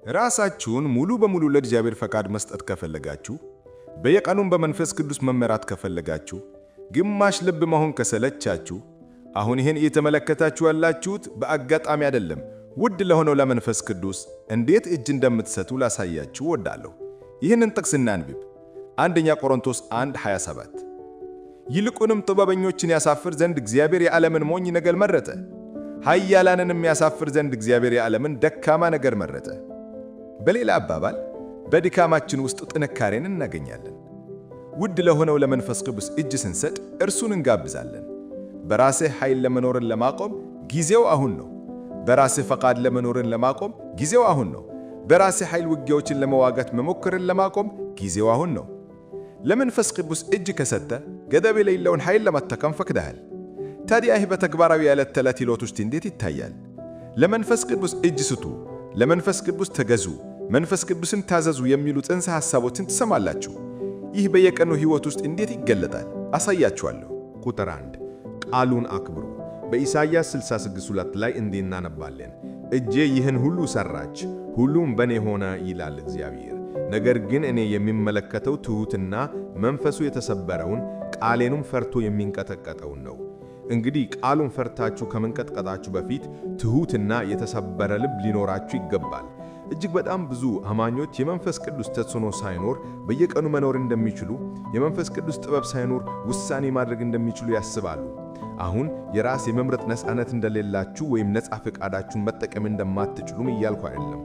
ራሳችሁን ሙሉ በሙሉ ለእግዚአብሔር ፈቃድ መስጠት ከፈለጋችሁ፣ በየቀኑም በመንፈስ ቅዱስ መመራት ከፈለጋችሁ፣ ግማሽ ልብ መሆን ከሰለቻችሁ፣ አሁን ይህን እየተመለከታችሁ ያላችሁት በአጋጣሚ አይደለም። ውድ ለሆነው ለመንፈስ ቅዱስ እንዴት እጅ እንደምትሰጡ ላሳያችሁ እወዳለሁ። ይህንን ጥቅስ እናንብብ። አንደኛ ቆሮንቶስ 1:27 ይልቁንም ጥበበኞችን ያሳፍር ዘንድ እግዚአብሔር የዓለምን ሞኝ ነገር መረጠ፣ ኃያላንንም ያሳፍር ዘንድ እግዚአብሔር የዓለምን ደካማ ነገር መረጠ። በሌላ አባባል በድካማችን ውስጥ ጥንካሬን እናገኛለን። ውድ ለሆነው ለመንፈስ ቅዱስ እጅ ስንሰጥ እርሱን እንጋብዛለን። በራስህ ኃይል ለመኖርን ለማቆም ጊዜው አሁን ነው። በራስህ ፈቃድ ለመኖርን ለማቆም ጊዜው አሁን ነው። በራስህ ኃይል ውጊያዎችን ለመዋጋት መሞከርን ለማቆም ጊዜው አሁን ነው። ለመንፈስ ቅዱስ እጅ ከሰጠ ገደብ የሌለውን ኃይል ለመጠቀም ፈቅደሃል። ታዲያ ይህ በተግባራዊ የዕለት ተዕለት ሕይወት ውስጥ እንዴት ይታያል? ለመንፈስ ቅዱስ እጅ ስጡ፣ ለመንፈስ ቅዱስ ተገዙ፣ መንፈስ ቅዱስን ታዘዙ የሚሉ ጽንሰ ሐሳቦችን ትሰማላችሁ። ይህ በየቀኑ ሕይወት ውስጥ እንዴት ይገለጣል? አሳያችኋለሁ። ቁጥር 1 ቃሉን አክብሩ። በኢሳይያስ 66:2 ላይ እንዲህ እናነባለን፣ እጄ ይህን ሁሉ ሠራች፣ ሁሉም በእኔ ሆነ ይላል እግዚአብሔር። ነገር ግን እኔ የሚመለከተው ትሑትና መንፈሱ የተሰበረውን ቃሌንም ፈርቶ የሚንቀጠቀጠውን ነው። እንግዲህ ቃሉን ፈርታችሁ ከመንቀጥቀጣችሁ በፊት ትሑትና የተሰበረ ልብ ሊኖራችሁ ይገባል። እጅግ በጣም ብዙ አማኞች የመንፈስ ቅዱስ ተጽዕኖ ሳይኖር በየቀኑ መኖር እንደሚችሉ፣ የመንፈስ ቅዱስ ጥበብ ሳይኖር ውሳኔ ማድረግ እንደሚችሉ ያስባሉ። አሁን የራስ የመምረጥ ነፃነት እንደሌላችሁ ወይም ነፃ ፈቃዳችሁን መጠቀም እንደማትችሉም እያልኩ አይደለም።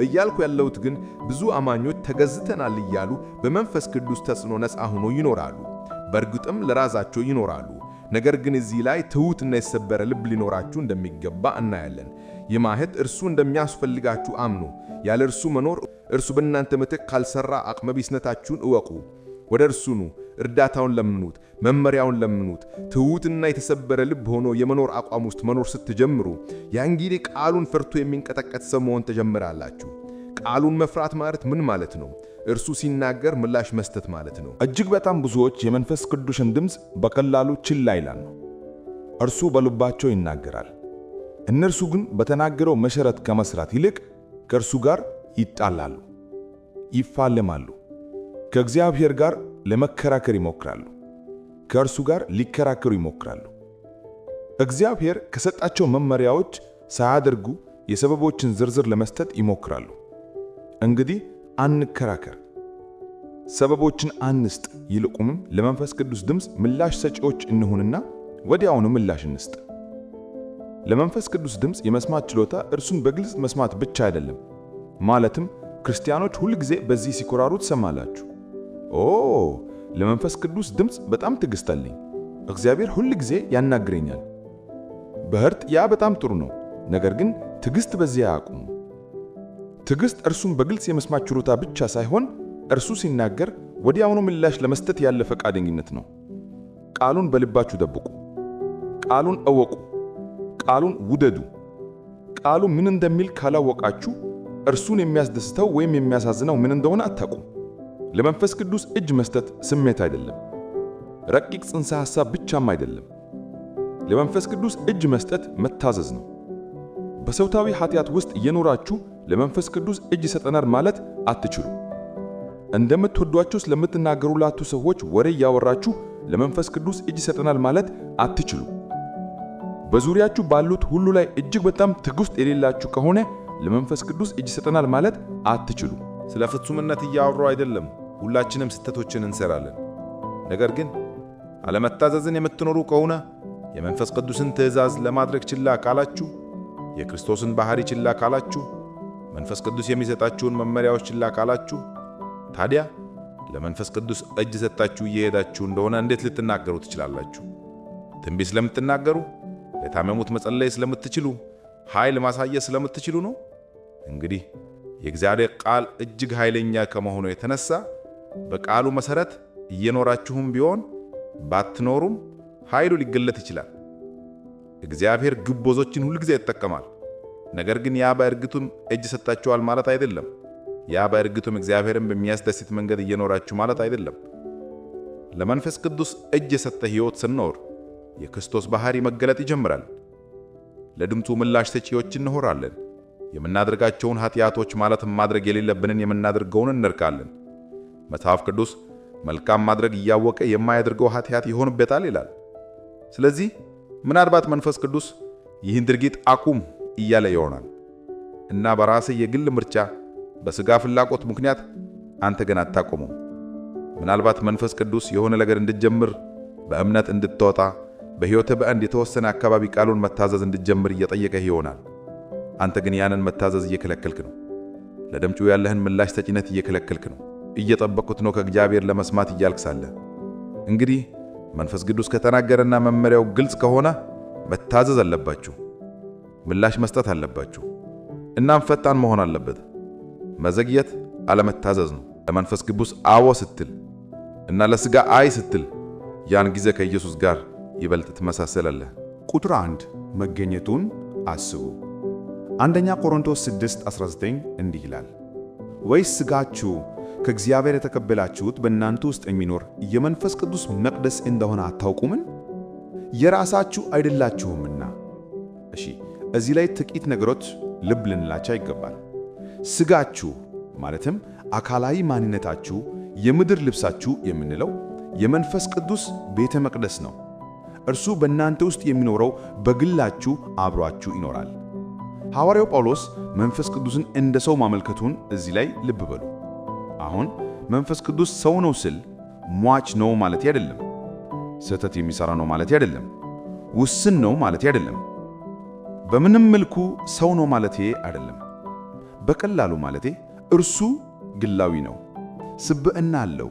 እያልኩ ያለሁት ግን ብዙ አማኞች ተገዝተናል እያሉ በመንፈስ ቅዱስ ተጽዕኖ ነፃ ሆኖ ይኖራሉ። በእርግጥም ለራሳቸው ይኖራሉ። ነገር ግን እዚህ ላይ ትሑትና የተሰበረ ልብ ሊኖራችሁ እንደሚገባ እናያለን። ይህ ማለት እርሱ እንደሚያስፈልጋችሁ አምኑ። ያለ እርሱ መኖር፣ እርሱ በእናንተ ምትክ ካልሰራ አቅመቢስነታችሁን እወቁ። ወደ እርሱ ኑ፣ እርዳታውን ለምኑት፣ መመሪያውን ለምኑት። ትሑትና የተሰበረ ልብ ሆኖ የመኖር አቋም ውስጥ መኖር ስትጀምሩ ያን ጊዜ ቃሉን ፈርቶ የሚንቀጠቀጥ ሰው መሆን ትጀምራላችሁ። ቃሉን መፍራት ማለት ምን ማለት ነው? እርሱ ሲናገር ምላሽ መስጠት ማለት ነው። እጅግ በጣም ብዙዎች የመንፈስ ቅዱስን ድምፅ በቀላሉ ችላ ይላሉ። እርሱ በልባቸው ይናገራል። እነርሱ ግን በተናገረው መሰረት ከመስራት ይልቅ ከእርሱ ጋር ይጣላሉ፣ ይፋለማሉ፣ ከእግዚአብሔር ጋር ለመከራከር ይሞክራሉ፣ ከእርሱ ጋር ሊከራከሩ ይሞክራሉ። እግዚአብሔር ከሰጣቸው መመሪያዎች ሳያደርጉ የሰበቦችን ዝርዝር ለመስጠት ይሞክራሉ። እንግዲህ አንከራከር፣ ሰበቦችን አንስጥ፣ ይልቁንም ለመንፈስ ቅዱስ ድምፅ ምላሽ ሰጪዎች እንሁንና ወዲያውኑ ምላሽ እንስጥ። ለመንፈስ ቅዱስ ድምፅ የመስማት ችሎታ እርሱን በግልጽ መስማት ብቻ አይደለም። ማለትም ክርስቲያኖች ሁል ጊዜ በዚህ ሲኮራሩ ትሰማላችሁ። ለመንፈስ ቅዱስ ድምፅ በጣም ትዕግስት አለኝ፣ እግዚአብሔር ሁል ጊዜ ያናግረኛል። በእርግጥ ያ በጣም ጥሩ ነው። ነገር ግን ትዕግስት በዚያ አያቁም። ትዕግስት እርሱን በግልጽ የመስማት ችሎታ ብቻ ሳይሆን እርሱ ሲናገር ወዲያውኑ ምላሽ ለመስጠት ያለ ፈቃደኝነት ነው። ቃሉን በልባችሁ ደብቁ፣ ቃሉን እወቁ፣ ቃሉን ውደዱ። ቃሉ ምን እንደሚል ካላወቃችሁ እርሱን የሚያስደስተው ወይም የሚያሳዝነው ምን እንደሆነ አታውቁም። ለመንፈስ ቅዱስ እጅ መስጠት ስሜት አይደለም፣ ረቂቅ ጽንሰ ሐሳብ ብቻም አይደለም። ለመንፈስ ቅዱስ እጅ መስጠት መታዘዝ ነው። በሰውታዊ ኃጢአት ውስጥ እየኖራችሁ ለመንፈስ ቅዱስ እጅ ሰጠናል ማለት አትችሉ። እንደምትወዷቸው ስለምትናገሩላችሁ ሰዎች ወሬ እያወራችሁ ለመንፈስ ቅዱስ እጅ ሰጠናል ማለት አትችሉ። በዙሪያችሁ ባሉት ሁሉ ላይ እጅግ በጣም ትዕግስት የሌላችሁ ከሆነ ለመንፈስ ቅዱስ እጅ ሰጠናል ማለት አትችሉ። ስለ ፍጹምነት እያወራሁ አይደለም። ሁላችንም ስህተቶችን እንሰራለን። ነገር ግን አለመታዘዝን የምትኖሩ ከሆነ የመንፈስ ቅዱስን ትእዛዝ ለማድረግ ችላ ካላችሁ፣ የክርስቶስን ባህሪ ችላ ካላችሁ፣ መንፈስ ቅዱስ የሚሰጣችሁን መመሪያዎች ችላ ካላችሁ፣ ታዲያ ለመንፈስ ቅዱስ እጅ ሰጣችሁ እየሄዳችሁ እንደሆነ እንዴት ልትናገሩ ትችላላችሁ? ትንቢት ስለምትናገሩ፣ ለታመሙት መጸለይ ስለምትችሉ፣ ኃይል ማሳየት ስለምትችሉ ነው? እንግዲህ የእግዚአብሔር ቃል እጅግ ኃይለኛ ከመሆኑ የተነሳ በቃሉ መሰረት እየኖራችሁም ቢሆን ባትኖሩም ኃይሉ ሊገለጥ ይችላል። እግዚአብሔር ግቦዞችን ሁሉ ጊዜ ይጠቀማል። ነገር ግን ያ በእርግጡም እጅ ሰጣችኋል ማለት አይደለም። ያ በእርግጡም እግዚአብሔርን በሚያስደስት መንገድ እየኖራችሁ ማለት አይደለም። ለመንፈስ ቅዱስ እጅ የሰጠ ሕይወት ስንኖር የክርስቶስ ባህሪ መገለጥ ይጀምራል። ለድምፁ ምላሽ ሰጪዎች እንሆናለን። የምናደርጋቸውን ኃጢአቶች ማለትም ማድረግ የሌለብንን የምናደርገውን እንርቃለን። መጽሐፍ ቅዱስ መልካም ማድረግ እያወቀ የማያደርገው ኃጢአት ይሆንበታል ይላል። ስለዚህ ምናልባት መንፈስ ቅዱስ ይህን ድርጊት አቁም እያለ ይሆናል እና በራስህ የግል ምርጫ በሥጋ ፍላጎት ምክንያት አንተ ግን አታቆመው። ምናልባት መንፈስ ቅዱስ የሆነ ነገር እንድትጀምር፣ በእምነት እንድትወጣ፣ በሕይወትህ በአንድ የተወሰነ አካባቢ ቃሉን መታዘዝ እንድትጀምር እየጠየቀህ ይሆናል። አንተ ግን ያንን መታዘዝ እየከለከልክ ነው። ለድምፁ ያለህን ምላሽ ሰጪነት እየከለከልክ ነው። እየጠበቅኩት ነው ከእግዚአብሔር ለመስማት እያልክ ሳለ እንግዲህ መንፈስ ቅዱስ ከተናገረና መመሪያው ግልጽ ከሆነ መታዘዝ አለባችሁ፣ ምላሽ መስጠት አለባችሁ። እናም ፈጣን መሆን አለበት። መዘግየት አለመታዘዝ ነው። ለመንፈስ ቅዱስ አዎ ስትል እና ለሥጋ አይ ስትል ያን ጊዜ ከኢየሱስ ጋር ይበልጥ ትመሳሰላለህ። ቁጥር 1 መገኘቱን አስቡ። አንደኛ ቆሮንቶስ 6:19 እንዲህ ይላል፣ ወይስ ሥጋችሁ ከእግዚአብሔር የተቀበላችሁት በእናንተ ውስጥ የሚኖር የመንፈስ ቅዱስ መቅደስ እንደሆነ አታውቁምን? የራሳችሁ አይደላችሁምና። እሺ፣ እዚህ ላይ ጥቂት ነገሮች ልብ ልንላቸው ይገባል። ሥጋችሁ ማለትም አካላዊ ማንነታችሁ፣ የምድር ልብሳችሁ የምንለው የመንፈስ ቅዱስ ቤተ መቅደስ ነው። እርሱ በእናንተ ውስጥ የሚኖረው በግላችሁ አብሯችሁ ይኖራል። ሐዋርያው ጳውሎስ መንፈስ ቅዱስን እንደ ሰው ማመልከቱን እዚህ ላይ ልብ በሉ። አሁን መንፈስ ቅዱስ ሰው ነው ስል ሟች ነው ማለት አይደለም። ስህተት የሚሰራ ነው ማለት አይደለም። ውስን ነው ማለት አይደለም። በምንም መልኩ ሰው ነው ማለት አይደለም። በቀላሉ ማለቴ እርሱ ግላዊ ነው፣ ስብዕና አለው።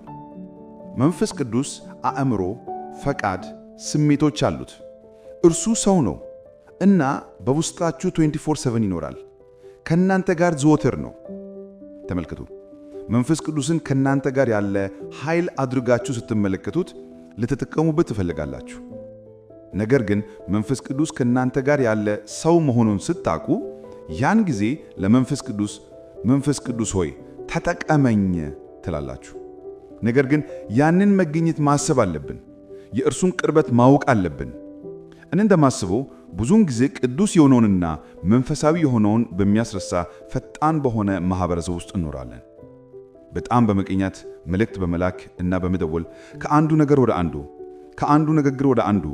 መንፈስ ቅዱስ አእምሮ፣ ፈቃድ፣ ስሜቶች አሉት። እርሱ ሰው ነው እና በውስጣችሁ 24/7 ይኖራል። ከእናንተ ጋር ዘወትር ነው። ተመልከቱ፣ መንፈስ ቅዱስን ከእናንተ ጋር ያለ ኃይል አድርጋችሁ ስትመለከቱት ልትጠቀሙበት ትፈልጋላችሁ። ነገር ግን መንፈስ ቅዱስ ከእናንተ ጋር ያለ ሰው መሆኑን ስታውቁ ያን ጊዜ ለመንፈስ ቅዱስ መንፈስ ቅዱስ ሆይ ተጠቀመኝ ትላላችሁ። ነገር ግን ያንን መገኘት ማሰብ አለብን። የእርሱን ቅርበት ማወቅ አለብን። እኔ እንደማስበው ብዙውን ጊዜ ቅዱስ የሆነውንና መንፈሳዊ የሆነውን በሚያስረሳ ፈጣን በሆነ ማህበረሰብ ውስጥ እንኖራለን። በጣም በመቀኛት መልእክት በመላክ እና በመደወል ከአንዱ ነገር ወደ አንዱ፣ ከአንዱ ንግግር ወደ አንዱ፣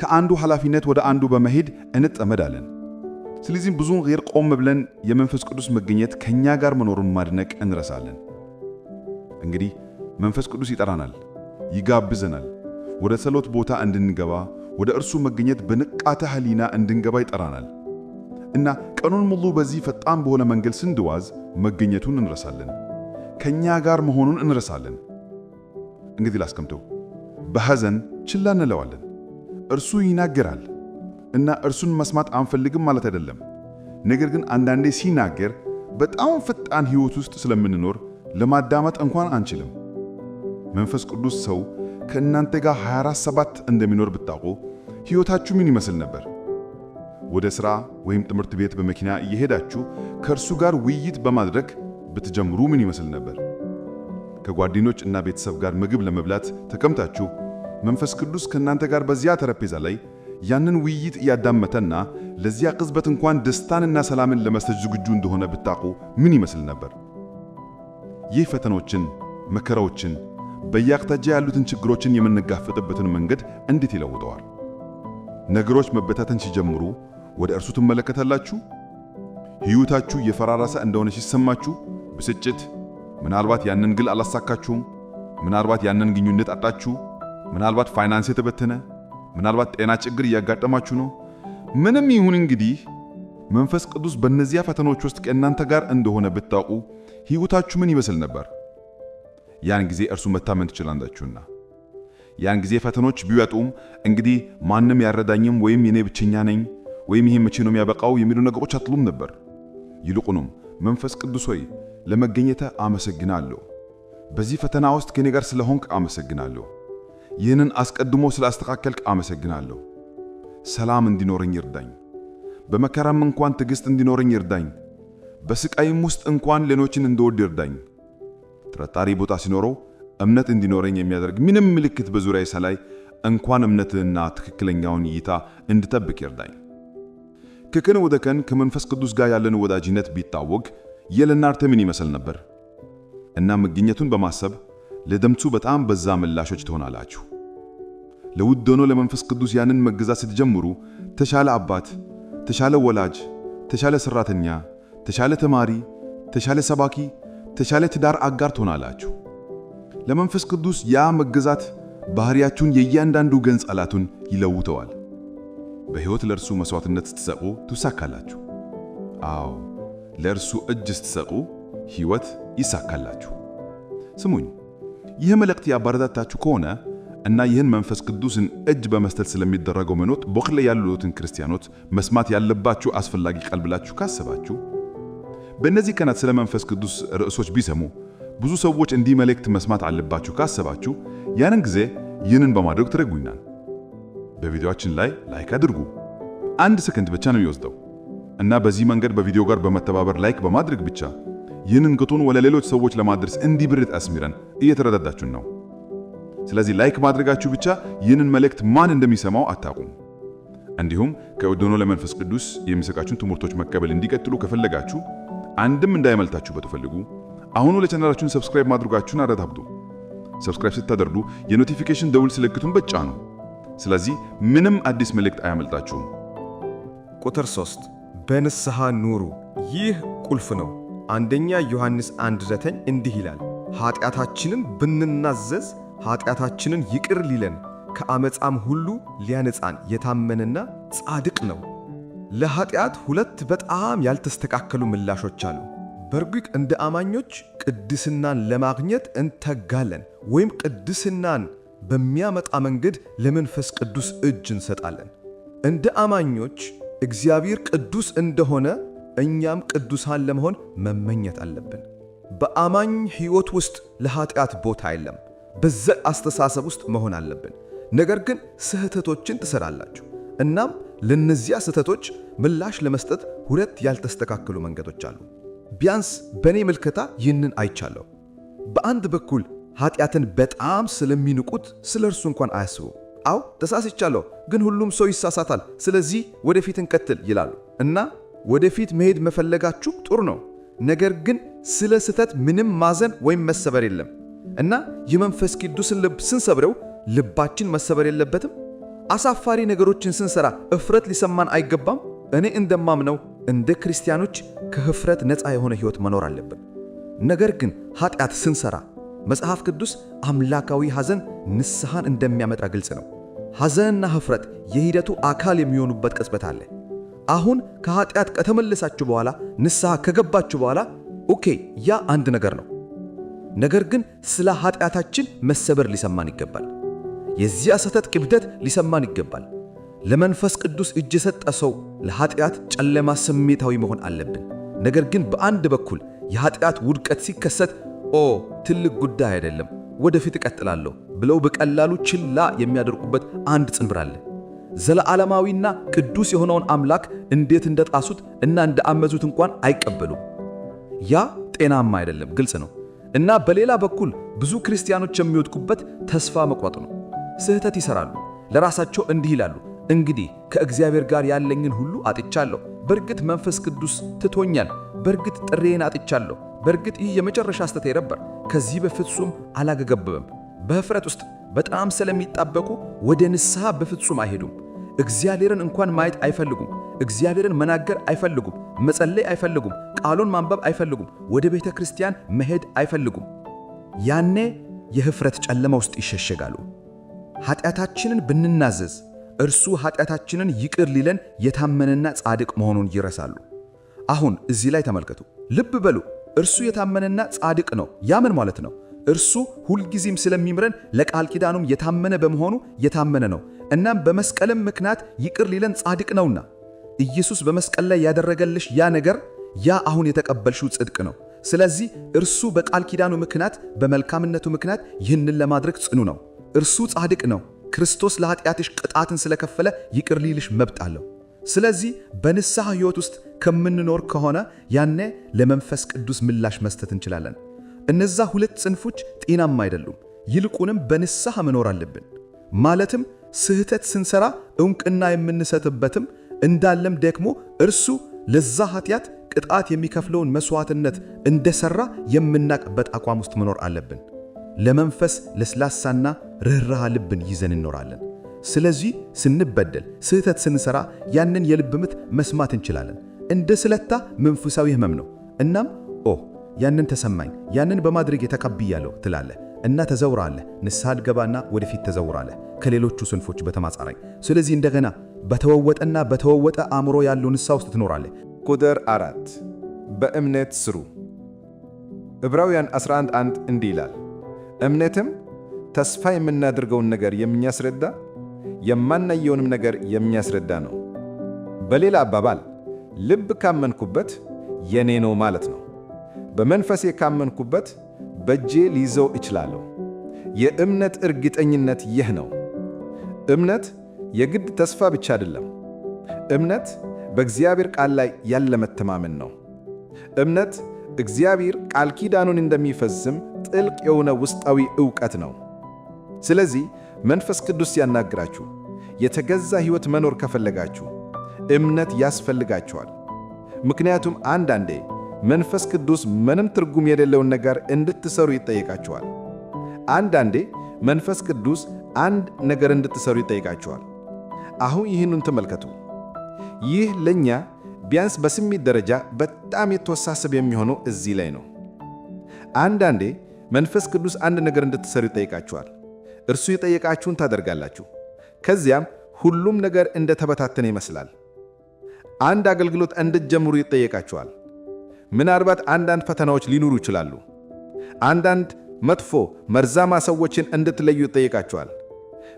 ከአንዱ ኃላፊነት ወደ አንዱ በመሄድ እንጠመዳለን። ስለዚህ ብዙውን ጊዜ ቆም ብለን የመንፈስ ቅዱስ መገኘት ከኛ ጋር መኖሩን ማድነቅ እንረሳለን። እንግዲህ መንፈስ ቅዱስ ይጠራናል፣ ይጋብዘናል። ወደ ጸሎት ቦታ እንድንገባ፣ ወደ እርሱ መገኘት በንቃተ ህሊና እንድንገባ ይጠራናል እና ቀኑን ሙሉ በዚህ ፈጣን በሆነ መንገድ ስንድዋዝ መገኘቱን እንረሳለን፣ ከኛ ጋር መሆኑን እንረሳለን። እንግዲህ ላስቀምጠው፣ በሐዘን ችላ እንለዋለን። እርሱ ይናገራል እና እርሱን መስማት አንፈልግም ማለት አይደለም። ነገር ግን አንዳንዴ ሲናገር በጣም ፈጣን ህይወት ውስጥ ስለምንኖር ለማዳመጥ እንኳን አንችልም። መንፈስ ቅዱስ ሰው ከእናንተ ጋር 24/7 እንደሚኖር ብታውቁ ህይወታችሁ ምን ይመስል ነበር? ወደ ሥራ ወይም ትምህርት ቤት በመኪና እየሄዳችሁ ከእርሱ ጋር ውይይት በማድረግ ብትጀምሩ ምን ይመስል ነበር? ከጓደኞች እና ቤተሰብ ጋር ምግብ ለመብላት ተቀምጣችሁ መንፈስ ቅዱስ ከእናንተ ጋር በዚያ ጠረጴዛ ላይ ያንን ውይይት እያዳመጠና ለዚያ ቅጽበት እንኳን ደስታንና ሰላምን ለመስጠት ዝግጁ እንደሆነ ብታውቁ ምን ይመስል ነበር? ይህ ፈተናዎችን፣ መከራዎችን፣ በየአቅጣጫ ያሉትን ችግሮችን የምንጋፈጥበትን መንገድ እንዴት ይለውጠዋል? ነገሮች መበታተን ሲጀምሩ ወደ እርሱ ትመለከታላችሁ። ሕይወታችሁ የፈራረሰ እንደሆነ ሲሰማችሁ ብስጭት፣ ምናልባት ያንን ግል አላሳካችሁም፣ ምናልባት ያንን ግንኙነት አጣችሁ፣ ምናልባት ፋይናንስ የተበተነ፣ ምናልባት ጤና ችግር እያጋጠማችሁ ነው። ምንም ይሁን እንግዲህ መንፈስ ቅዱስ በእነዚያ ፈተናዎች ውስጥ ከእናንተ ጋር እንደሆነ ብታውቁ ሕይወታችሁ ምን ይመስል ነበር? ያን ጊዜ እርሱ መታመን ትችላላችሁና። ያን ጊዜ ፈተኖች ቢወጡም እንግዲህ ማንም ያረዳኝም ወይም የኔ ብቸኛ ነኝ ወይም ይሄ መቼ ነው የሚያበቃው የሚሉ ነገሮች አትሉም ነበር። ይልቁንም መንፈስ ቅዱስ ሆይ ለመገኘተ አመሰግናለሁ፣ በዚህ ፈተና ውስጥ ከኔ ጋር ስለሆንክ አመሰግናለሁ፣ ይህንን አስቀድሞ ስላስተካከልክ አመሰግናለሁ፣ ሰላም እንዲኖረኝ ይርዳኝ፣ በመከራም እንኳን ትዕግስት እንዲኖረኝ ይርዳኝ፣ በስቃይም ውስጥ እንኳን ሌሎችን እንድወድ ይርዳኝ። ጥርጣሬ ቦታ ሲኖረው እምነት እንዲኖረኝ የሚያደርግ ምንም ምልክት በዙሪያዬ ሳላይ እንኳን እምነትህና ትክክለኛውን እይታ እንድጠብቅ ይርዳኝ። ከቀን ወደ ቀን ከመንፈስ ቅዱስ ጋር ያለን ወዳጅነት ቢታወቅ ለእናንተ ምን ይመስል ነበር? እና መገኘቱን በማሰብ ለድምፁ በጣም በዛ ምላሾች ትሆናላችሁ። ለውድ ሆኖ ለመንፈስ ቅዱስ ያንን መገዛት ስትጀምሩ ተሻለ አባት፣ ተሻለ ወላጅ፣ ተሻለ ሰራተኛ፣ ተሻለ ተማሪ፣ ተሻለ ሰባኪ፣ ተሻለ ትዳር አጋር ትሆናላችሁ። ለመንፈስ ቅዱስ ያ መገዛት ባህሪያችሁን የእያንዳንዱ ገጽ አላቱን ይለውጠዋል። በሕይወት ለእርሱ መሥዋዕትነት ስትሰጡ ትሳካላችሁ። አዎ ለእርሱ እጅ ስትሰጡ ሕይወት ይሳካላችሁ። ስሙኝ፣ ይህ መልእክት ያበረታታችሁ ከሆነ እና ይህን መንፈስ ቅዱስን እጅ በመስጠት ስለሚደረገው መኖት በወቅት ላይ ያሉትን ክርስቲያኖች መስማት ያለባችሁ አስፈላጊ ቃል ብላችሁ ካሰባችሁ በእነዚህ ቀናት ስለ መንፈስ ቅዱስ ርዕሶች ቢሰሙ ብዙ ሰዎች እንዲህ መልእክት መስማት አለባችሁ ካሰባችሁ ያንን ጊዜ ይህንን በማድረግ ትረጉኛል። በቪዲዮአችን ላይ ላይክ አድርጉ። 1 ሰከንድ ብቻ ነው የሚወስደው እና በዚህ መንገድ በቪዲዮ ጋር በመተባበር ላይክ በማድረግ ብቻ ይህንን ቅጡን ወደ ሌሎች ሰዎች ለማድረስ እንዲብርት አስሚረን እየተረዳዳችሁን ነው። ስለዚህ ላይክ ማድረጋችሁ ብቻ ይህንን መልእክት ማን እንደሚሰማው አታውቁም። እንዲሁም ከውድኖ ለመንፈስ ቅዱስ የሚሰጣችሁን ትምህርቶች መቀበል እንዲቀጥሉ ከፈለጋችሁ አንድም እንዳይመልጣችሁ በተፈልጉ አሁኑ ለቻናላችሁን ሰብስክራይብ ማድረጋችሁን አረጋግጡ። ሰብስክራይብ ስታደርጉ የኖቲፊኬሽን ደውል ምልክቱን በጫኑ። ስለዚህ ምንም አዲስ መልእክት አያመልጣችሁም። ቁጥር 3 በንስሐ ኑሩ። ይህ ቁልፍ ነው። አንደኛ ዮሐንስ 1:9 እንዲህ ይላል፣ ኃጢአታችንን ብንናዘዝ ኃጢአታችንን ይቅር ሊለን ከአመፃም ሁሉ ሊያነጻን የታመነና ጻድቅ ነው። ለኃጢአት 2 በጣም ያልተስተካከሉ ምላሾች አሉ። በእርግጥ እንደ አማኞች ቅድስናን ለማግኘት እንተጋለን፣ ወይም ቅድስናን በሚያመጣ መንገድ ለመንፈስ ቅዱስ እጅ እንሰጣለን። እንደ አማኞች እግዚአብሔር ቅዱስ እንደሆነ እኛም ቅዱሳን ለመሆን መመኘት አለብን። በአማኝ ሕይወት ውስጥ ለኃጢአት ቦታ የለም። በዛ አስተሳሰብ ውስጥ መሆን አለብን። ነገር ግን ስህተቶችን ትሰራላችሁ። እናም ለነዚያ ስህተቶች ምላሽ ለመስጠት 2 ያልተስተካከሉ መንገዶች አሉ። ቢያንስ በእኔ ምልከታ ይህንን አይቻለሁ። በአንድ በኩል ኃጢአትን በጣም ስለሚንቁት ስለ እርሱ እንኳን አያስቡ። አው ተሳስቻለሁ፣ ግን ሁሉም ሰው ይሳሳታል፣ ስለዚህ ወደፊት እንቀጥል ይላሉ። እና ወደፊት መሄድ መፈለጋችሁ ጥሩ ነው። ነገር ግን ስለ ስህተት ምንም ማዘን ወይም መሰበር የለም። እና የመንፈስ ቅዱስን ልብ ስንሰብረው ልባችን መሰበር የለበትም። አሳፋሪ ነገሮችን ስንሰራ እፍረት ሊሰማን አይገባም። እኔ እንደማምነው እንደ ክርስቲያኖች ከህፍረት ነፃ የሆነ ሕይወት መኖር አለብን። ነገር ግን ኃጢአት ስንሰራ መጽሐፍ ቅዱስ አምላካዊ ሐዘን ንስሐን እንደሚያመጣ ግልጽ ነው። ሐዘንና ህፍረት የሂደቱ አካል የሚሆኑበት ቅጽበት አለ። አሁን ከኃጢአት ከተመለሳችሁ በኋላ ንስሐ ከገባችሁ በኋላ ኦኬ፣ ያ አንድ ነገር ነው። ነገር ግን ስለ ኃጢአታችን መሰበር ሊሰማን ይገባል። የዚያ ስህተት ክብደት ሊሰማን ይገባል። ለመንፈስ ቅዱስ እጅ የሰጠ ሰው ለኃጢአት ጨለማ ስሜታዊ መሆን አለብን። ነገር ግን በአንድ በኩል የኃጢአት ውድቀት ሲከሰት ኦ ትልቅ ጉዳይ አይደለም፣ ወደፊት እቀጥላለሁ ብለው በቀላሉ ችላ የሚያደርጉበት አንድ ጽንብር አለ። ዘለዓለማዊና ቅዱስ የሆነውን አምላክ እንዴት እንደጣሱት እና እንደአመዙት እንኳን አይቀበሉም። ያ ጤናማ አይደለም፣ ግልጽ ነው። እና በሌላ በኩል ብዙ ክርስቲያኖች የሚወድቁበት ተስፋ መቁረጥ ነው። ስህተት ይሰራሉ። ለራሳቸው እንዲህ ይላሉ፣ እንግዲህ ከእግዚአብሔር ጋር ያለኝን ሁሉ አጥቻለሁ። በእርግጥ መንፈስ ቅዱስ ትቶኛል። በእርግጥ ጥሬን አጥቻለሁ። በእርግጥ ይህ የመጨረሻ ስህተቴ ነበር። ከዚህ በፍጹም አላገገበበም። በህፍረት ውስጥ በጣም ስለሚጣበቁ ወደ ንስሐ በፍጹም አይሄዱም። እግዚአብሔርን እንኳን ማየት አይፈልጉም። እግዚአብሔርን መናገር አይፈልጉም። መጸለይ አይፈልጉም። ቃሉን ማንበብ አይፈልጉም። ወደ ቤተ ክርስቲያን መሄድ አይፈልጉም። ያኔ የህፍረት ጨለማ ውስጥ ይሸሸጋሉ። ኃጢአታችንን ብንናዘዝ እርሱ ኃጢአታችንን ይቅር ሊለን የታመነና ጻድቅ መሆኑን ይረሳሉ። አሁን እዚህ ላይ ተመልከቱ፣ ልብ በሉ። እርሱ የታመነና ጻድቅ ነው። ያ ምን ማለት ነው? እርሱ ሁልጊዜም ስለሚምረን ለቃል ኪዳኑም የታመነ በመሆኑ የታመነ ነው። እናም በመስቀልም ምክንያት ይቅር ሊለን ጻድቅ ነውና ኢየሱስ በመስቀል ላይ ያደረገልሽ ያ ነገር፣ ያ አሁን የተቀበልሽው ጽድቅ ነው። ስለዚህ እርሱ በቃል ኪዳኑ ምክንያት፣ በመልካምነቱ ምክንያት ይህንን ለማድረግ ጽኑ ነው። እርሱ ጻድቅ ነው። ክርስቶስ ለኃጢአትሽ ቅጣትን ስለከፈለ ይቅር ሊልሽ መብት አለው። ስለዚህ በንስሐ ሕይወት ውስጥ ከምንኖር ከሆነ ያኔ ለመንፈስ ቅዱስ ምላሽ መስጠት እንችላለን። እነዛ 2 ጽንፎች ጤናማ አይደሉም። ይልቁንም በንስሐ መኖር አለብን። ማለትም ስህተት ስንሰራ ዕውቅና የምንሰጥበትም እንዳለም ደግሞ እርሱ ለዛ ኃጢአት ቅጣት የሚከፍለውን መስዋዕትነት እንደሰራ የምናቅበት አቋም ውስጥ መኖር አለብን። ለመንፈስ ለስላሳና ርኅራኄ ልብን ይዘን እንኖራለን። ስለዚህ ስንበደል፣ ስህተት ስንሰራ ያንን የልብ ምት መስማት እንችላለን። እንደ ስለታ መንፈሳዊ ህመም ነው። እናም ያንን ተሰማኝ፣ ያንን በማድረግ ተቀብያለሁ ትላለህ እና ተዘውራለህ። ንስሐ ትገባና ወደፊት ተዘውራለህ ከሌሎቹ ስንፎች በተማጻራኝ። ስለዚህ እንደገና በተወወጠና በተወወጠ አእምሮ ያለው ንስሐ ውስጥ ትኖራለህ። ቁጥር 4 በእምነት ስሩ። ዕብራውያን 11:1 እንዲህ ይላል፣ እምነትም ተስፋ የምናደርገውን ነገር የሚያስረዳ የማናየውንም ነገር የሚያስረዳ ነው። በሌላ አባባል ልብ ካመንኩበት የኔ ነው ማለት ነው። በመንፈሴ ካመንኩበት በእጄ ሊይዘው እችላለሁ። የእምነት እርግጠኝነት ይህ ነው። እምነት የግድ ተስፋ ብቻ አይደለም። እምነት በእግዚአብሔር ቃል ላይ ያለ መተማመን ነው። እምነት እግዚአብሔር ቃል ኪዳኑን እንደሚፈጽም ጥልቅ የሆነ ውስጣዊ ዕውቀት ነው። ስለዚህ መንፈስ ቅዱስ ሲያናግራችሁ፣ የተገዛ ሕይወት መኖር ከፈለጋችሁ እምነት ያስፈልጋችኋል። ምክንያቱም አንዳንዴ መንፈስ ቅዱስ ምንም ትርጉም የሌለውን ነገር እንድትሰሩ ይጠይቃችኋል። አንዳንዴ መንፈስ ቅዱስ አንድ ነገር እንድትሰሩ ይጠይቃችኋል። አሁን ይህንን ተመልከቱ። ይህ ለኛ ቢያንስ በስሜት ደረጃ በጣም የተወሳሰበ የሚሆነው እዚህ ላይ ነው። አንዳንዴ መንፈስ ቅዱስ አንድ ነገር እንድትሰሩ ይጠይቃችኋል። እርሱ የጠየቃችሁን ታደርጋላችሁ። ከዚያም ሁሉም ነገር እንደተበታተነ ይመስላል። አንድ አገልግሎት እንድትጀምሩ ይጠየቃችኋል። ምናልባት አንዳንድ ፈተናዎች ሊኖሩ ይችላሉ። አንዳንድ መጥፎ መርዛማ ሰዎችን እንድትለዩ ይጠየቃችኋል።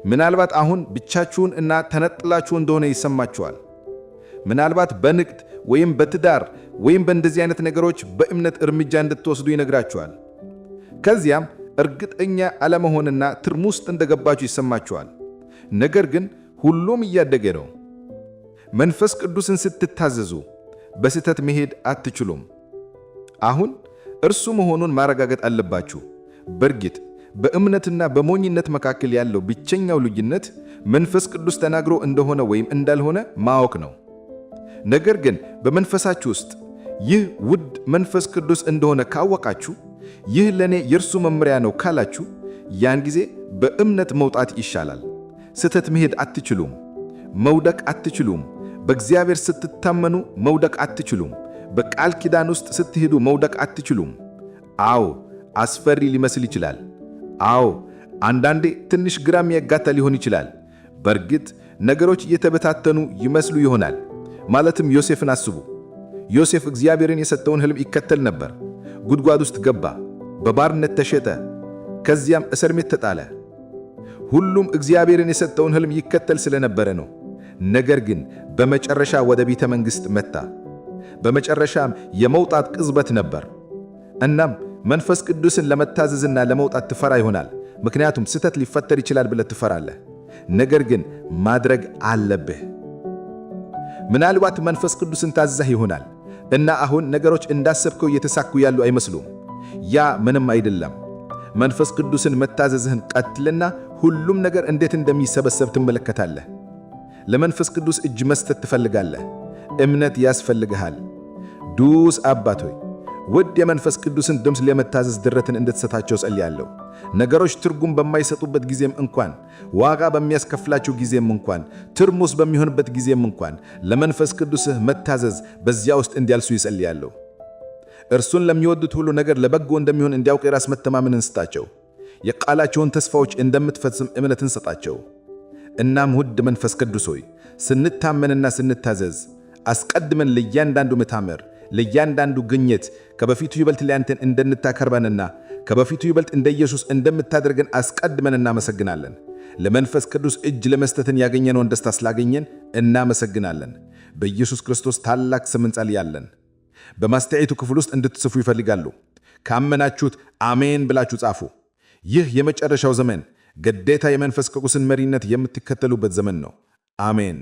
ምናልባት አሁን ብቻችሁን እና ተነጥላችሁ እንደሆነ ይሰማችኋል። ምናልባት በንግድ ወይም በትዳር ወይም በእንደዚህ አይነት ነገሮች በእምነት እርምጃ እንድትወስዱ ይነግራችኋል። ከዚያም እርግጠኛ አለመሆንና ትርም ውስጥ እንደገባችሁ ይሰማችኋል። ነገር ግን ሁሉም እያደገ ነው። መንፈስ ቅዱስን ስትታዘዙ በስህተት መሄድ አትችሉም። አሁን እርሱ መሆኑን ማረጋገጥ አለባችሁ። በእርግጥ በእምነትና በሞኝነት መካከል ያለው ብቸኛው ልዩነት መንፈስ ቅዱስ ተናግሮ እንደሆነ ወይም እንዳልሆነ ማወቅ ነው። ነገር ግን በመንፈሳችሁ ውስጥ ይህ ውድ መንፈስ ቅዱስ እንደሆነ ካወቃችሁ፣ ይህ ለእኔ የእርሱ መመሪያ ነው ካላችሁ፣ ያን ጊዜ በእምነት መውጣት ይሻላል። ስህተት መሄድ አትችሉም። መውደቅ አትችሉም። በእግዚአብሔር ስትታመኑ መውደቅ አትችሉም። በቃል ኪዳን ውስጥ ስትሄዱ መውደቅ አትችሉም። አዎ አስፈሪ ሊመስል ይችላል። አዎ አንዳንዴ ትንሽ ግራም ያጋታ ሊሆን ይችላል። በእርግጥ ነገሮች እየተበታተኑ ይመስሉ ይሆናል። ማለትም ዮሴፍን አስቡ። ዮሴፍ እግዚአብሔርን የሰጠውን ሕልም ይከተል ነበር። ጉድጓድ ውስጥ ገባ፣ በባርነት ተሸጠ፣ ከዚያም እስር ቤት ተጣለ። ሁሉም እግዚአብሔርን የሰጠውን ሕልም ይከተል ስለነበረ ነው። ነገር ግን በመጨረሻ ወደ ቤተ መንግሥት መጣ። በመጨረሻም የመውጣት ቅጽበት ነበር። እናም መንፈስ ቅዱስን ለመታዘዝና ለመውጣት ትፈራ ይሆናል። ምክንያቱም ስህተት ሊፈጠር ይችላል ብለህ ትፈራለህ። ነገር ግን ማድረግ አለብህ። ምናልባት መንፈስ ቅዱስን ታዘህ ይሆናል እና አሁን ነገሮች እንዳሰብከው እየተሳኩ ያሉ አይመስሉም። ያ ምንም አይደለም። መንፈስ ቅዱስን መታዘዝህን ቀጥልና ሁሉም ነገር እንዴት እንደሚሰበሰብ ትመለከታለህ። ለመንፈስ ቅዱስ እጅ መስጠት ትፈልጋለህ። እምነት ያስፈልግሃል። ቅዱስ አባት ሆይ ውድ የመንፈስ ቅዱስን ድምፅ ለመታዘዝ ድረትን እንድትሰጣቸው ጸልያለሁ። ነገሮች ትርጉም በማይሰጡበት ጊዜም እንኳን፣ ዋጋ በሚያስከፍላቸው ጊዜም እንኳን፣ ትርሙስ በሚሆንበት ጊዜም እንኳን ለመንፈስ ቅዱስህ መታዘዝ በዚያ ውስጥ እንዲያልሱ ይጸልያለሁ። እርሱን ለሚወዱት ሁሉ ነገር ለበጎ እንደሚሆን እንዲያውቅ የራስ መተማመንን ስጣቸው። የቃላቸውን ተስፋዎች እንደምትፈጽም እምነትን ስጣቸው። እናም ውድ መንፈስ ቅዱስ ሆይ ስንታመንና ስንታዘዝ አስቀድመን ለእያንዳንዱ መታመር፣ ለእያንዳንዱ ግኝት ከበፊቱ ይበልጥ ሊያንተን እንደንታከርበንና ከበፊቱ ይበልጥ እንደ ኢየሱስ እንደምታደርገን አስቀድመን እናመሰግናለን። ለመንፈስ ቅዱስ እጅ ለመስጠትን ያገኘነውን ደስታ ስላገኘን እናመሰግናለን። በኢየሱስ ክርስቶስ ታላቅ ስም እንጸልያለን። በማስተያየቱ ክፍል ውስጥ እንድትጽፉ ይፈልጋሉ። ካመናችሁት አሜን ብላችሁ ጻፉ። ይህ የመጨረሻው ዘመን ግዴታ የመንፈስ ቅዱስን መሪነት የምትከተሉበት ዘመን ነው። አሜን።